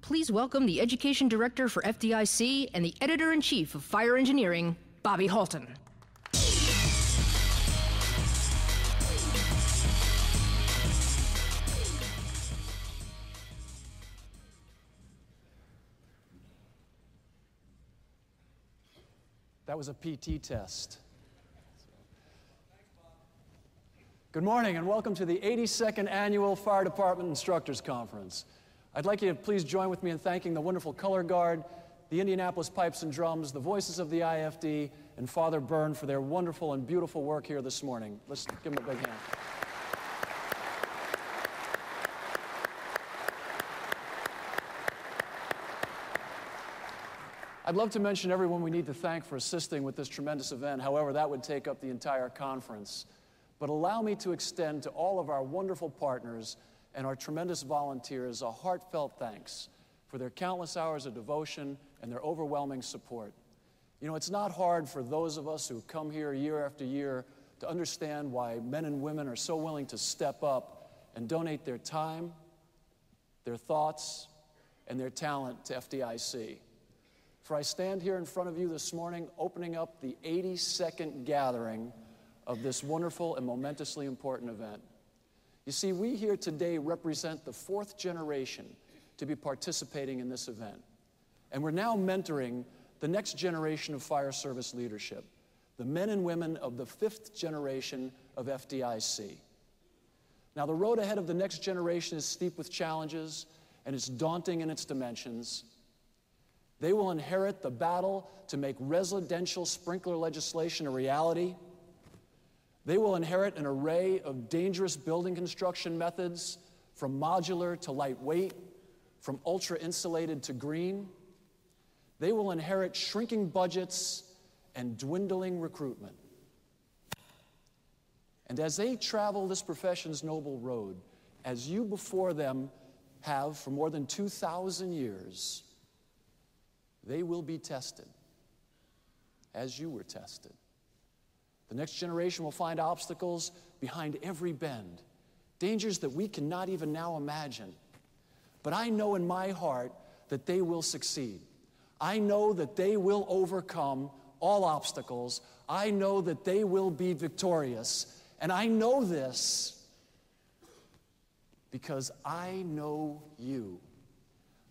Please welcome the Education Director for FDIC and the Editor-in-Chief of Fire Engineering, Bobby Halton. That was a PT test. Good morning and welcome to the 82nd Annual Fire Department Instructors Conference. I'd like you to please join with me in thanking the wonderful Color Guard, the Indianapolis Pipes and Drums, the Voices of the IFD, and Father Byrne for their wonderful and beautiful work here this morning. Let's give them a big hand. I'd love to mention everyone we need to thank for assisting with this tremendous event. However, that would take up the entire conference. But allow me to extend to all of our wonderful partners and our tremendous volunteers a heartfelt thanks for their countless hours of devotion and their overwhelming support. You know, it's not hard for those of us who come here year after year to understand why men and women are so willing to step up and donate their time, their thoughts, and their talent to FDIC. For I stand here in front of you this morning opening up the 82nd gathering of this wonderful and momentously important event. You see, we here today represent the fourth generation to be participating in this event. And we're now mentoring the next generation of fire service leadership, the men and women of the fifth generation of FDIC. Now, the road ahead of the next generation is steep with challenges, and it's daunting in its dimensions. They will inherit the battle to make residential sprinkler legislation a reality. They will inherit an array of dangerous building construction methods, from modular to lightweight, from ultra-insulated to green. They will inherit shrinking budgets and dwindling recruitment. And as they travel this profession's noble road, as you before them have for more than 2,000 years, they will be tested, as you were tested. The next generation will find obstacles behind every bend, dangers that we cannot even now imagine. But I know in my heart that they will succeed. I know that they will overcome all obstacles. I know that they will be victorious. And I know this because I know you.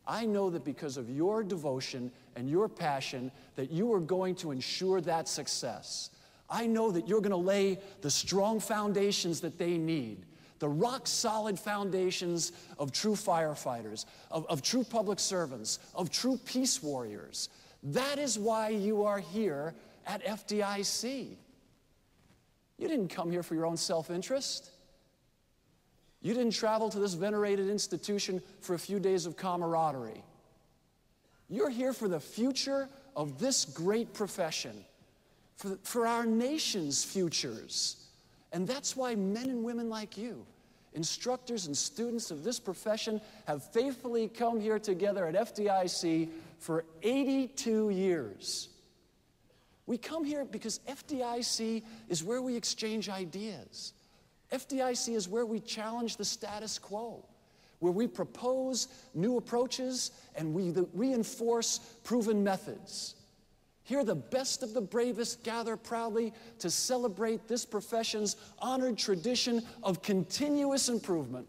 I know that because of your devotion and your passion that you are going to ensure that success. I know that you're going to lay the strong foundations that they need, the rock-solid foundations of true firefighters, of true public servants, of true peace warriors. That is why you are here at FDIC. You didn't come here for your own self-interest. You didn't travel to this venerated institution for a few days of camaraderie. You're here for the future of this great profession, for our nation's futures. And that's why men and women like you, instructors and students of this profession, have faithfully come here together at FDIC for 82 years. We come here because FDIC is where we exchange ideas. FDIC is where we challenge the status quo, where we propose new approaches and we reinforce proven methods. Here, the best of the bravest gather proudly to celebrate this profession's honored tradition of continuous improvement.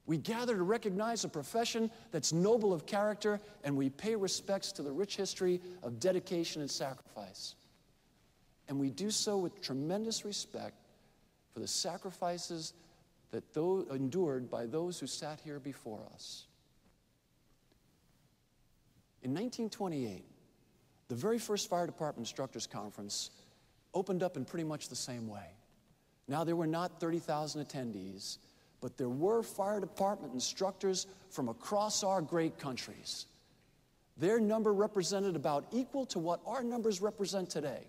We gather to recognize a profession that's noble of character, and we pay respects to the rich history of dedication and sacrifice. And we do so with tremendous respect for the sacrifices that endured by those who sat here before us. In 1928, the very first Fire Department Instructors Conference opened up in pretty much the same way. Now, there were not 30,000 attendees, but there were fire department instructors from across our great countries. Their number represented about equal to what our numbers represent today.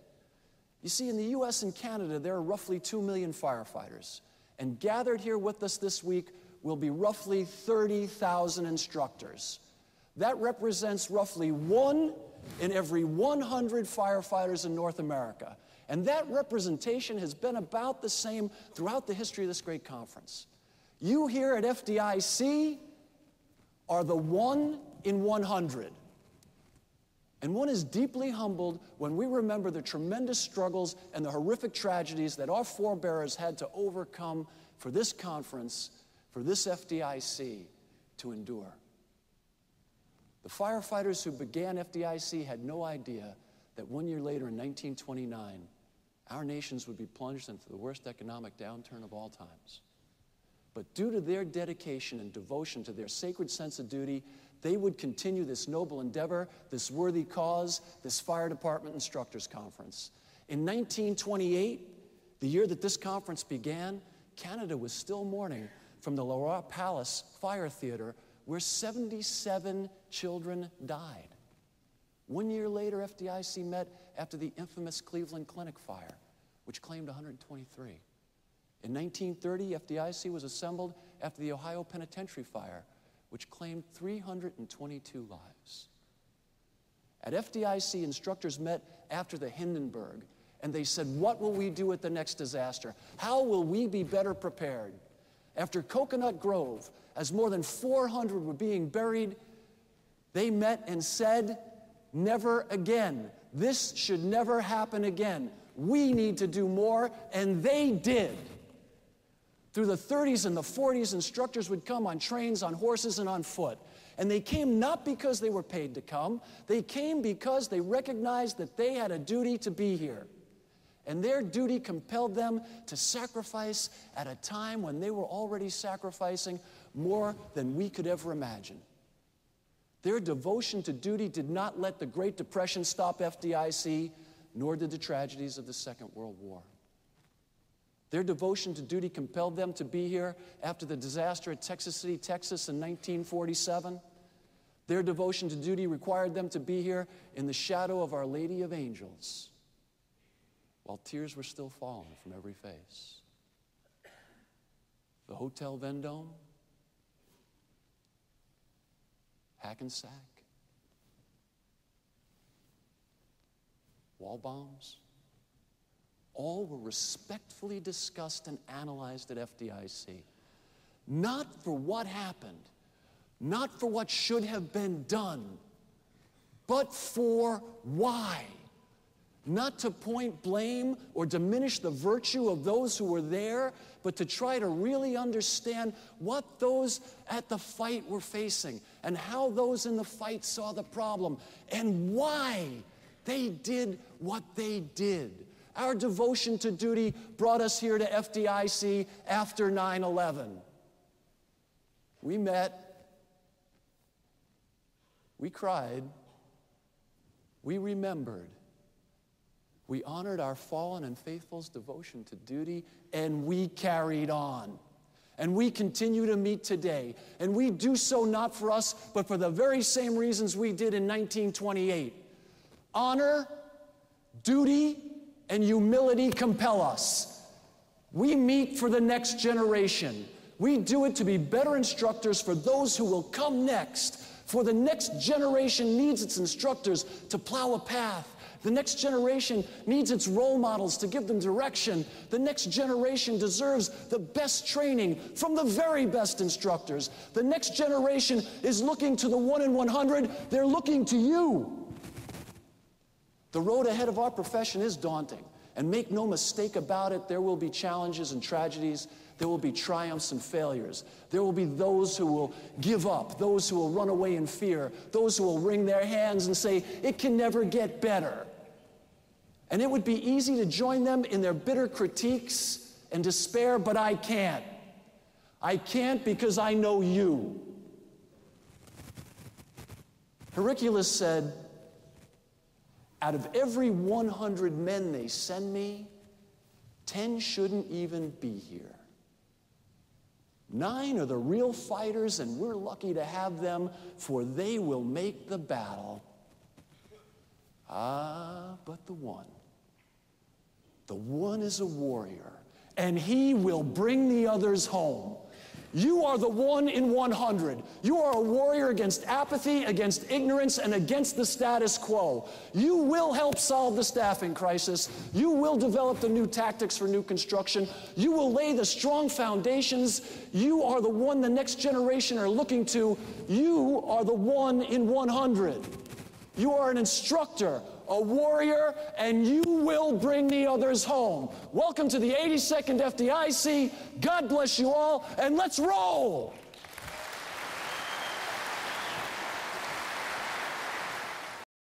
You see, in the US and Canada, there are roughly 2 million firefighters, and gathered here with us this week will be roughly 30,000 instructors. That represents roughly 1 in every 100 firefighters in North America. And that representation has been about the same throughout the history of this great conference. You here at FDIC are the 1 in 100. And one is deeply humbled when we remember the tremendous struggles and the horrific tragedies that our forebears had to overcome for this conference, for this FDIC to endure. The firefighters who began FDIC had no idea that 1 year later in 1929, our nations would be plunged into the worst economic downturn of all times. But due to their dedication and devotion to their sacred sense of duty, they would continue this noble endeavor, this worthy cause, this Fire Department Instructors Conference. In 1928, the year that this conference began, Canada was still mourning from the Leroy Palace Fire Theater, where 77 children died. 1 year later, FDIC met after the infamous Cleveland Clinic fire, which claimed 123. In 1930, FDIC was assembled after the Ohio Penitentiary fire, which claimed 322 lives. At FDIC, instructors met after the Hindenburg, and they said, what will we do at the next disaster? How will we be better prepared? After Coconut Grove, as more than 400 were being buried, they met and said, never again. This should never happen again. We need to do more, and they did. Through the 30s and the 40s, instructors would come on trains, on horses, and on foot. And they came not because they were paid to come. They came because they recognized that they had a duty to be here. And their duty compelled them to sacrifice at a time when they were already sacrificing more than we could ever imagine. Their devotion to duty did not let the Great Depression stop FDIC, nor did the tragedies of the Second World War. Their devotion to duty compelled them to be here after the disaster at Texas City, Texas in 1947. Their devotion to duty required them to be here in the shadow of Our Lady of Angels, while tears were still falling from every face. The Hotel Vendome, Hackensack, wall bombs, all were respectfully discussed and analyzed at FDIC. Not for what happened, not for what should have been done, but for why. Not to point blame or diminish the virtue of those who were there, but to try to really understand what those at the fight were facing and how those in the fight saw the problem and why they did what they did. Our devotion to duty brought us here to FDIC after 9/11. We met, we cried, we remembered, we honored our fallen and faithful's devotion to duty, and we carried on. And we continue to meet today. And we do so not for us, but for the very same reasons we did in 1928. Honor, duty, and humility compel us. We meet for the next generation. We do it to be better instructors for those who will come next. For the next generation needs its instructors to plow a path. The next generation needs its role models to give them direction. The next generation deserves the best training from the very best instructors. The next generation is looking to the 1 in 100. They're looking to you. The road ahead of our profession is daunting. And make no mistake about it, there will be challenges and tragedies. There will be triumphs and failures. There will be those who will give up, those who will run away in fear, those who will wring their hands and say, it can never get better. And it would be easy to join them in their bitter critiques and despair, but I can't. I can't because I know you. Hercules said, out of every 100 men they send me, 10 shouldn't even be here. 9 are the real fighters, and we're lucky to have them, for they will make the battle. Ah, but the one is a warrior, and he will bring the others home. You are the 1 in 100. You are a warrior against apathy, against ignorance, and against the status quo. You will help solve the staffing crisis. You will develop the new tactics for new construction. You will lay the strong foundations. You are the one the next generation are looking to. You are the 1 in 100. You are an instructor, a warrior, and you will bring the others home. Welcome to the 82nd FDIC. God bless you all, and let's roll!